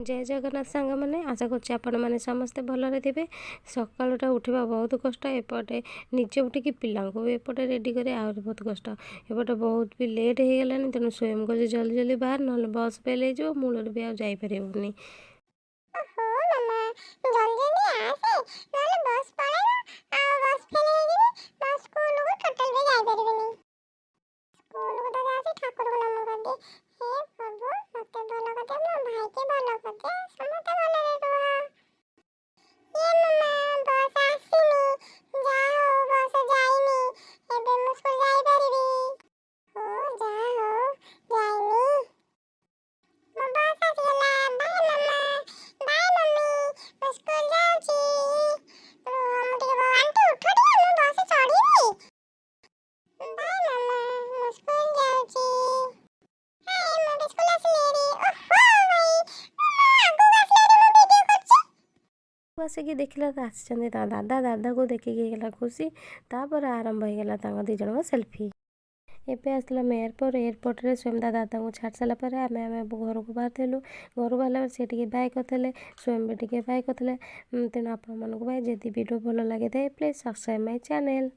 जय जगन्नाथ साଙ୍ଗमाने आशा करछि आपने समस्ते भलरे थे। सकालुटा उठा बहुत कष्ट एपटे निजे उठिकी पिलांको भी एपटे रेडी करे आहरी बहुत कष्ट। एपटे बहुत भी लेट हो गलानी तेणु स्वयं को जल्दी जल्दी बाहर ना बस फेल हो मूल भी आईपारे। आसिक देखला तो आसी दादा दादा को देखिए खुशी तापर आरंभ हो दी जन सेल्फी। एवं आसला एयरपोर्ट रे स्वयं दादा को छाड़ सारापर आम घर को बाहर घर बाहर सी टे बाय करते स्वयं भी टे बाय करते। तेणु आपण मानक जदि वीडियो भल लगे प्लीज सब्सक्राइब माय चैनल।